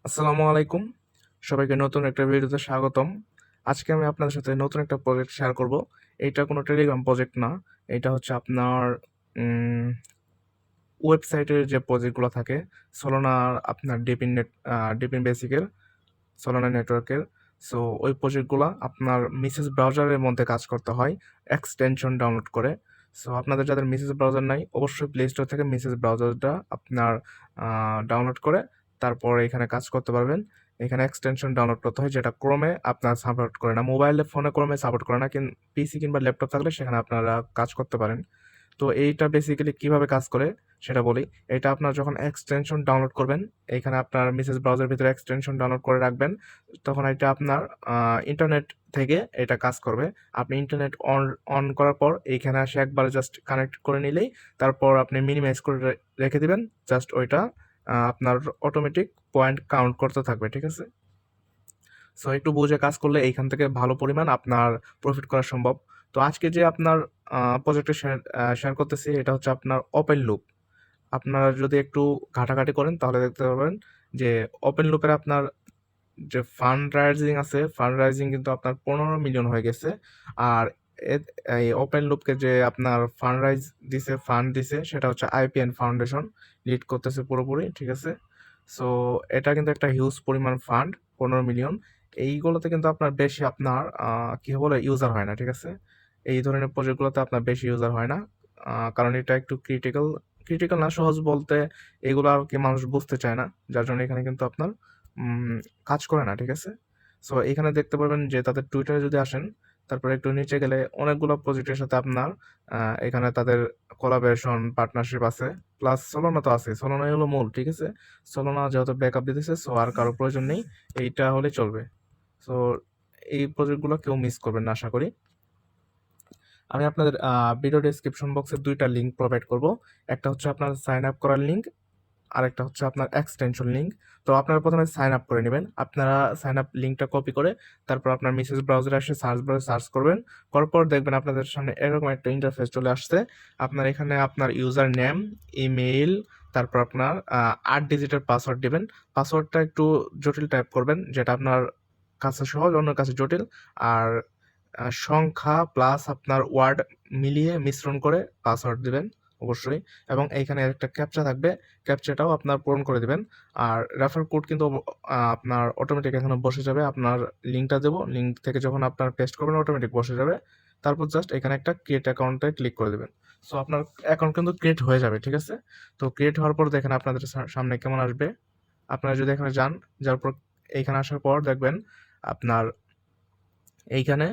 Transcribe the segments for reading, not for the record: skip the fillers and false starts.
আসসালামু আলাইকুম। সবাইকে নতুন একটা ভিডিওতে স্বাগতম। আজকে আমি আপনাদের সাথে নতুন একটা প্রজেক্ট শেয়ার করব। এইটা কোনো টেলিগ্রাম প্রজেক্ট না। এটা হচ্ছে আপনার উম ওয়েবসাইটের যে প্রজেক্টগুলো থাকে, Solana আপনার ডিপিন বেসিকের, Solana নেটওয়ার্কের। সো ওই প্রজেক্টগুলা আপনার মিসেস ব্রাউজারের মধ্যে কাজ করতে হয় এক্সটেনশন ডাউনলোড করে। সো আপনাদের যাদের মিসেস ব্রাউজার নাই, অবশ্যই প্লে স্টোর থেকে মিসেস ব্রাউজারটা আপনার ডাউনলোড করে তারপর এখানে কাজ করতে পারবেন। এখানে এক্সটেনশন ডাউনলোড করতে হয় যেটা ক্রোমে আপনার সাপোর্ট করে না। মোবাইলে ফোনে ক্রোমে সাপোর্ট করে না, কিন্তু পিসি কিংবা ল্যাপটপ থাকলে সেখানে আপনারা কাজ করতে পারেন। তো এইটা বেসিক্যালি কিভাবে কাজ করে সেটা বলি। এটা আপনার যখন এক্সটেনশন ডাউনলোড করবেন, এখানে আপনার মিসেস ব্রাউজার ভিতরে এক্সটেনশন ডাউনলোড করে রাখবেন। তখন এটা আপনার ইন্টারনেট থেকে এটা কাজ করবে। আপনি ইন্টারনেট অন অন করার পর এইখানে আসে একবারে জাস্ট কানেক্ট করে নিলেই তারপর আপনি মিনিমাইজ করে রেখে দিবেন। জাস্ট ওইটা আপনার অটোমেটিক পয়েন্ট কাউন্ট করতে থাকবে, ঠিক আছে? সো একটু বুঝে কাজ করলে এইখান থেকে ভালো পরিমাণ আপনার প্রফিট করা সম্ভব। তো আজকে যে আপনার প্রজেক্টে শেয়ার করতেছি এটা হচ্ছে আপনার ওপেন লুপ। আপনারা যদি একটু ঘাটাঘাটি করেন তাহলে দেখতে পাবেন যে ওপেন লুপের আপনার যে ফান্ড রাইজিং আছে, ফান্ড রাইজিং কিন্তু আপনার 15 মিলিয়ন হয়ে গেছে। আর এই ওপেন লুপকে যে আপনার ফান্ড দিছে সেটা হচ্ছে আইপিএন ফাউন্ডেশন লিড করতেছে পুরোপুরি, ঠিক আছে? সো এটা কিন্তু একটা হিউজ পরিমাণ ফান্ড, 15 মিলিয়ন। এইগুলোতে কিন্তু আপনার বেশি আপনার কি বলে ইউজার হয় না, ঠিক আছে? এই ধরনের প্রজেক্টগুলোতে আপনার বেশি ইউজার হয় না, কারণ এটা একটু ক্রিটিক্যাল। ক্রিটিক্যাল না, সহজ বলতে এগুলো আর কি মানুষ বুঝতে চায় না, যার জন্য এখানে কিন্তু আপনার কাজ করে না, ঠিক আছে? সো এখানে দেখতে পারবেন যে তাদের টুইটারে যদি আসেন, তারপরে একটু নিচে গেলে অনেকগুলো প্রজেক্টের সাথে আপনার এখানে তাদের কোলাবোরেশন পার্টনারশিপ আছে। প্লাস সোলোনা তো আছে, সোলোনাই হলো মূল, ঠিক আছে? সোলোনা যেহেতু ব্যাকআপ দিতেছে, সো আর কারো প্রয়োজন নেই, এইটা হলে চলবে। সো এই প্রজেক্টগুলো কেউ মিস করবেন না আশা করি। আমি আপনাদের ভিডিও ডেসক্রিপশন বক্সে দুইটা লিঙ্ক প্রোভাইড করব। একটা হচ্ছে আপনার সাইন আপ করার লিঙ্ক, আরেকটা হচ্ছে আপনার এক্সটেনশন লিঙ্ক। তো আপনারা প্রথমে সাইন আপ করে নেবেন। আপনারা সাইন আপ লিঙ্কটা কপি করে তারপর আপনার মেসেজ ব্রাউজারে আসে সার্চ বারে সার্চ করবেন। করার পর দেখবেন আপনাদের সামনে এরকম একটা ইন্টারফেস চলে আসছে। আপনার এখানে আপনার ইউজার নেম, ইমেইল, তারপর আপনার 8 ডিজিটের পাসওয়ার্ড দিবেন। পাসওয়ার্ডটা একটু জটিল টাইপ করবেন, যেটা আপনার কাছে সহজ, অন্যের কাছে জটিল। আর সংখ্যা প্লাস আপনার ওয়ার্ড মিলিয়ে মিশ্রণ করে পাসওয়ার্ড দিবেন অবশ্যই। এবং এইখানে একটা ক্যাপচা থাকবে, ক্যাপচাটাও আপনার পূরণ করে দিবেন। আর রেফার কোড কিন্তু আপনার অটোমেটিক এখানে বসে যাবে। আপনার লিঙ্কটা দেবো, লিঙ্ক থেকে যখন আপনার পেস্ট করবেন অটোমেটিক বসে যাবে। তারপর জাস্ট এখানে একটা ক্রিয়েট অ্যাকাউন্টে ক্লিক করে দেবেন। সো আপনার অ্যাকাউন্ট কিন্তু ক্রিয়েট হয়ে যাবে, ঠিক আছে? তো ক্রিয়েট হওয়ার পর দেখেন আপনাদের সামনে কেমন আসবে। আপনারা যদি এখানে যান, যাওয়ার পর এইখানে আসার পর দেখবেন আপনার এইখানে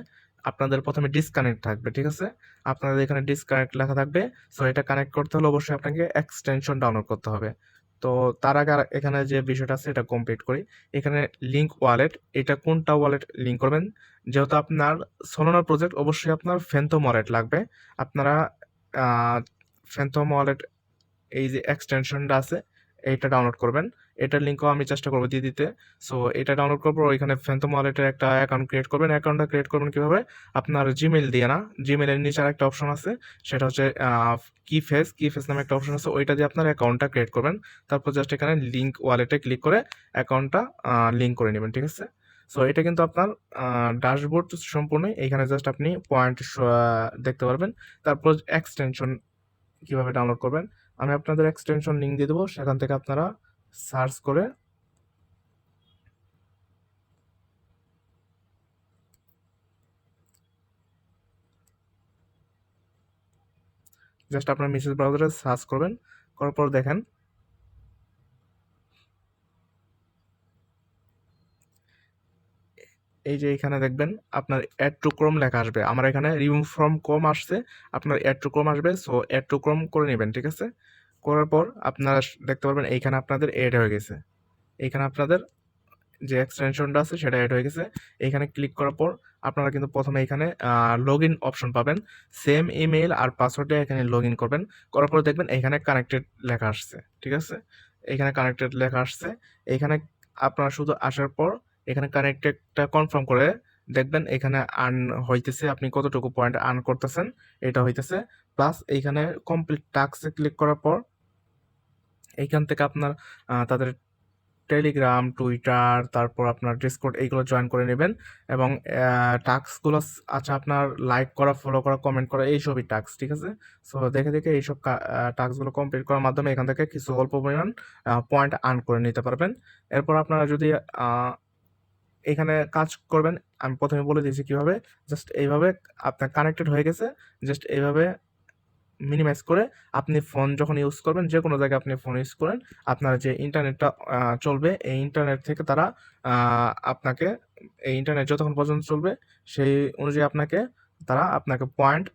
আপনাদের প্রথমে ডিসকানেক্ট থাকবে, ঠিক আছে? আপনাদের এখানে ডিসকানেক্ট লেখা থাকবে। সো এটা কানেক্ট করতে হলে অবশ্যই আপনাকে এক্সটেনশন ডাউনলোড করতে হবে। তো তার আগে এখানে যে বিষয়টা আছে এটা কমপ্লিট করি। এখানে লিঙ্ক ওয়ালেট, এটা কোনটা ওয়ালেট লিঙ্ক করবেন? যেহেতু আপনার সোলোনা প্রজেক্ট, অবশ্যই আপনার ফ্যান্টম ওয়ালেট লাগবে। আপনারা ফ্যান্টম ওয়ালেট এই যে এক্সটেনশনটা আছে এইটা ডাউনলোড করবেন। এটার লিঙ্কও আমি চেষ্টা করবো দিয়ে দিতে। সো এটা ডাউনলোড করার পর ওইখানে ফ্যান্টম ওয়ালেটের একটা অ্যাকাউন্ট ক্রিয়েট করবেন। অ্যাকাউন্টটা ক্রিয়েট করবেন কিভাবে? আপনার জিমেইল দিয়ে না, জিমেইলের নিচে আর একটা অপশন আছে, সেটা হচ্ছে কি ফেস নামে একটা অপশন আছে, ওইটা দিয়ে আপনার অ্যাকাউন্টটা ক্রিয়েট করবেন। তারপর জাস্ট এখানে লিঙ্ক ওয়ালেটে ক্লিক করে অ্যাকাউন্টটা লিঙ্ক করে নেবেন, ঠিক আছে? সো এটা কিন্তু আপনার ড্যাশবোর্ড সম্পূর্ণই, এখানে জাস্ট আপনি পয়েন্ট দেখতে পারবেন। তারপর এক্সটেনশন কিভাবে ডাউনলোড করবেন আমি আপনাদের এক্সটেনশন লিঙ্ক দিয়ে দেবো, সেখান থেকে আপনারা সার্চ করে জাস্ট আপনার মেসেজ ব্রাউজারে সার্চ করবেন। করার পর দেখেন এই যে এখানে দেখবেন আপনার অ্যাড টু ক্রোম লেখা আসবে। আমার এখানে রিমুভ ফ্রম ক্রোম আসছে, আপনার অ্যাড টু ক্রোম আসবে। সো অ্যাড টু ক্রোম করে নেবেন, ঠিক আছে? করার পর আপনারা দেখতে পারবেন এইখানে আপনাদের এড হয়ে গেছে। এইখানে আপনাদের যে এক্সটেনশনটা আছে সেটা অ্যাড হয়ে গেছে। এখানে ক্লিক করার পর আপনারা কিন্তু প্রথমে এখানে লগ ইন অপশন পাবেন। সেম ইমেইল আর পাসওয়ার্ডে এখানে লগ ইন করবেন। করার পর দেখবেন এখানে কানেক্টেড লেখা আসছে, ঠিক আছে? এখানে কানেক্টেড লেখা আসছে। এখানে আপনারা শুধু আসার পর এখানে কানেক্টেডটা কনফার্ম করে দেখবেন এখানে আর্ন হইতেছে, আপনি কতটুকু পয়েন্ট আর্ন করতেছেন এটা হইতেছে। প্লাস এইখানে কমপ্লিট টাস্কে ক্লিক করার পর এইখান থেকে আপনার তাদের টেলিগ্রাম, টুইটার, তারপর আপনার ডিসকর্ড এইগুলো জয়েন করে নেবেন এবং টাস্কগুলো আচ্ছা আপনার লাইক করা, ফলো করা, কমেন্ট করা এইসবই টাস্ক, ঠিক আছে? সো দেখে দেখে এইসব টাস্কগুলো কমপ্লিট করার মাধ্যমে এখান থেকে কিছু অল্প পরিমাণ পয়েন্ট আর্ন করে নিতে পারবেন। এরপর আপনারা যদি এখানে কাজ করবেন, আমি প্রথমে বলে দিয়েছি কীভাবে। জাস্ট এইভাবে আপনার কানেক্টেড হয়ে গেছে, জাস্ট এইভাবে মিনিমাইজ করে আপনি ফোন যখন ইউজ করবেন, যে কোনো জায়গায় আপনি ফোন ইউজ করেন, আপনার যে ইন্টারনেটটা চলবে, এই ইন্টারনেট থেকে তারা আপনাকে, এই ইন্টারনেট যতক্ষণ পর্যন্ত চলবে সেই অনুযায়ী তারা আপনাকে পয়েন্ট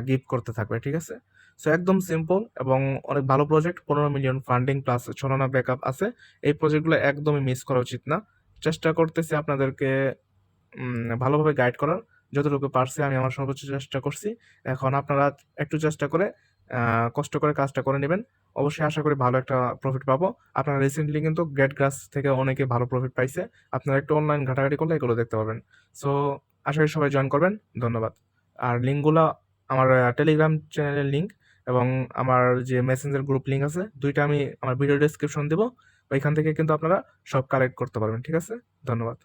গিভ করতে থাকবে, ঠিক আছে? সো একদম সিম্পল এবং অনেক ভালো প্রজেক্ট। 15 মিলিয়ন ফান্ডিং প্লাস ছলনা ব্যাকআপ আছে। এই প্রজেক্টগুলো একদমই মিস করা উচিত না। চেষ্টা করতেছি আপনাদেরকে ভালোভাবে গাইড করার। যতটুকু পারছি আমি আমার সর্বোচ্চ চেষ্টা করছি। এখন আপনারা একটু চেষ্টা করে কষ্ট করে কাজটা করে নেবেন। অবশ্যই আশা করি ভালো একটা প্রফিট পাবো। আপনারা রিসেন্টলি কিন্তু গেটগ্রাস থেকে অনেকে ভালো প্রফিট পাইছে। আপনারা একটু অনলাইন ঘাটাঘাটি করলে এগুলো দেখতে পাবেন। সো আশা করি সবাই জয়েন করবেন। ধন্যবাদ। আর লিঙ্কগুলা আমার টেলিগ্রাম চ্যানেলের লিঙ্ক এবং আমার যে মেসেঞ্জার গ্রুপ লিঙ্ক আছে, ২ টা আমি আমার ভিডিও ডেসক্রিপশন দেব। ওইখান থেকে কিন্তু আপনারা সব কালেক্ট করতে পারবেন, ঠিক আছে? ধন্যবাদ।